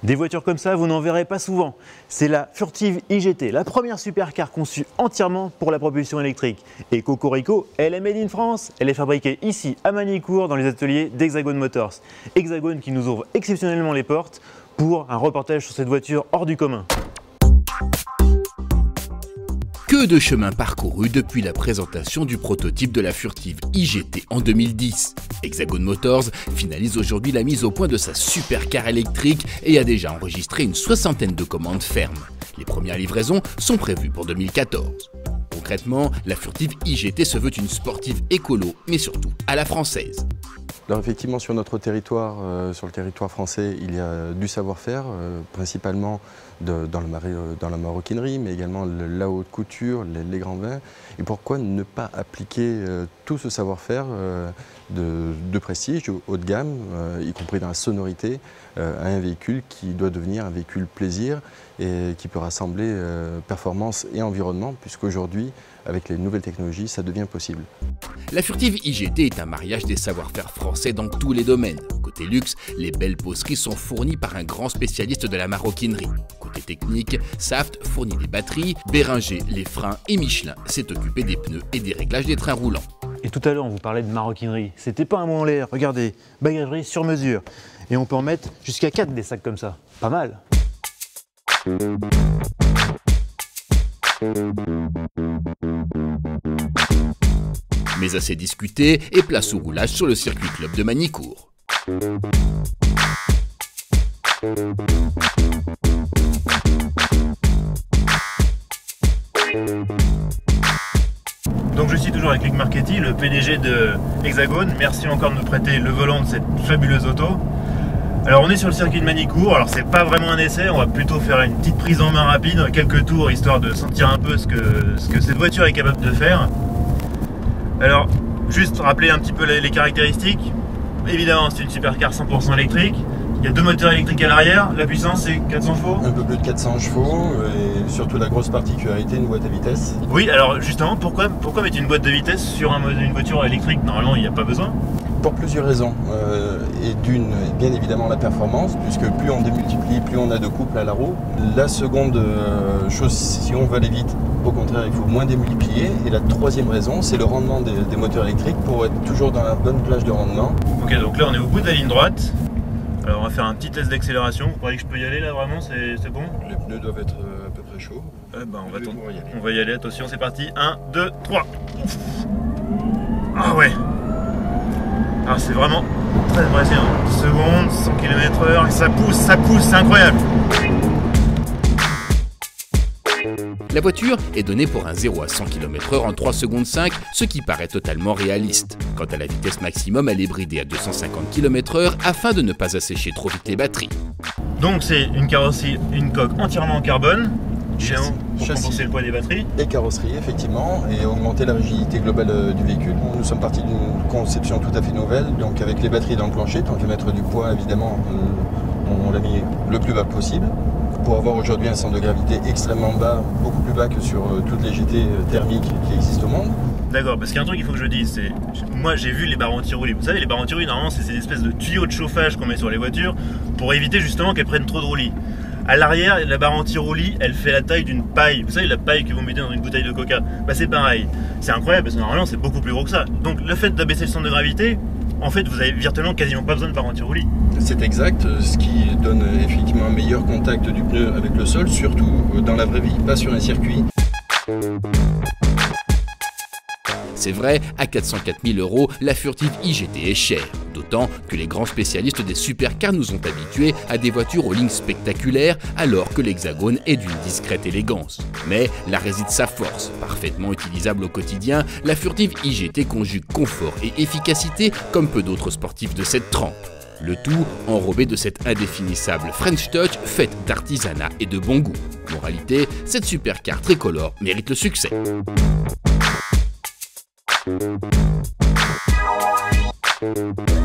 Des voitures comme ça, vous n'en verrez pas souvent. C'est la Furtive IGT, la première supercar conçue entièrement pour la propulsion électrique. Et cocorico, elle est made in France. Elle est fabriquée ici à Magny-Cours dans les ateliers d'Hexagon Motors. Hexagon qui nous ouvre exceptionnellement les portes pour un reportage sur cette voiture hors du commun. Que de chemin parcouru depuis la présentation du prototype de la Furtive IGT en 2010. Hexagon Motors finalise aujourd'hui la mise au point de sa supercar électrique et a déjà enregistré une soixantaine de commandes fermes. Les premières livraisons sont prévues pour 2014. Concrètement, la Furtive IGT se veut une sportive écolo, mais surtout à la française. Alors effectivement, sur notre territoire, sur le territoire français, il y a du savoir-faire, principalement dans la maroquinerie, mais également la haute couture, les grands vins. Et pourquoi ne pas appliquer tout ce savoir-faire de prestige, haut de gamme, y compris dans la sonorité, à un véhicule qui doit devenir un véhicule plaisir et qui peut rassembler performance et environnement, puisqu'aujourd'hui, avec les nouvelles technologies, ça devient possible. La Furtive IGT est un mariage des savoir-faire français dans tous les domaines. Côté luxe, les belles poteries sont fournies par un grand spécialiste de la maroquinerie. Côté technique, Saft fournit les batteries, Béringer les freins et Michelin s'est occupé des pneus et des réglages des trains roulants. Et tout à l'heure, on vous parlait de maroquinerie. C'était pas un mot en l'air. Regardez, bagagerie sur mesure. Et on peut en mettre jusqu'à 4 des sacs comme ça. Pas mal. Mais assez discuté et place au roulage sur le circuit club de Magny-Cours. Donc je suis toujours avec Luc Marchetti, le PDG de Hexagon. Merci encore de nous prêter le volant de cette fabuleuse auto. Alors on est sur le circuit de Magny-Cours, alors c'est pas vraiment un essai, on va plutôt faire une petite prise en main rapide, quelques tours histoire de sentir un peu ce que cette voiture est capable de faire. Alors juste rappeler un petit peu les caractéristiques. Évidemment c'est une supercar 100% électrique. Il y a deux moteurs électriques à l'arrière, la puissance c'est 400 chevaux. Un peu plus de 400 chevaux et surtout la grosse particularité, une boîte à vitesse. Oui, alors justement, pourquoi mettre une boîte de vitesse sur une voiture électrique? Normalement il n'y a pas besoin. Pour plusieurs raisons. Et d'une, bien évidemment la performance, puisque plus on démultiplie, plus on a de couple à la roue. La seconde chose, si on veut aller vite, au contraire, il faut moins démultiplier. Et la troisième raison, c'est le rendement des moteurs électriques pour être toujours dans la bonne plage de rendement. Ok, donc là on est au bout de la ligne droite. Alors on va faire un petit test d'accélération. Vous croyez que je peux y aller là vraiment? C'est bon? Les pneus doivent être à peu près chauds. On va y aller, attention, c'est parti. 1, 2, 3. Ah ouais. Alors c'est vraiment très impressionnant. 10 secondes, 100 km/h, ça pousse, c'est incroyable. La voiture est donnée pour un 0 à 100 km/h en 3 secondes 5, ce qui paraît totalement réaliste. Quant à la vitesse maximum, elle est bridée à 250 km/h afin de ne pas assécher trop vite les batteries. Donc c'est une carrosserie, une coque entièrement en carbone, pour châssis compenser le poids des batteries. Et carrosserie, effectivement, et augmenter la rigidité globale du véhicule. Nous sommes partis d'une conception tout à fait nouvelle, donc avec les batteries dans le plancher, tant que mettre du poids, évidemment, on l'a mis le plus bas possible, pour avoir aujourd'hui un centre de gravité extrêmement bas, beaucoup plus bas que sur toutes les GT thermiques qui existent au monde. D'accord, parce qu'il y a un truc qu'il faut que je dise, c'est... Moi j'ai vu les barres anti-roulis. Vous savez, les barres anti-roulis, normalement, c'est ces espèces de tuyaux de chauffage qu'on met sur les voitures pour éviter justement qu'elles prennent trop de roulis. À l'arrière, la barre anti-roulis, elle fait la taille d'une paille. Vous savez, la paille que vous mettez dans une bouteille de coca, bah c'est pareil. C'est incroyable parce que normalement, c'est beaucoup plus gros que ça. Donc le fait d'abaisser le centre de gravité, en fait, vous avez virtuellement quasiment pas besoin de barre anti-roulis. C'est exact, ce qui donne effectivement un meilleur contact du pneu avec le sol, surtout dans la vraie vie, pas sur un circuit. C'est vrai, à 404 000 €, la Furtive IGT est chère. D'autant que les grands spécialistes des supercars nous ont habitués à des voitures aux lignes spectaculaires, alors que l'Hexagone est d'une discrète élégance. Mais là réside sa force. Parfaitement utilisable au quotidien, la Furtive IGT conjugue confort et efficacité comme peu d'autres sportifs de cette trempe. Le tout enrobé de cette indéfinissable French touch faite d'artisanat et de bon goût. Moralité, cette supercar tricolore mérite le succès. Thank you.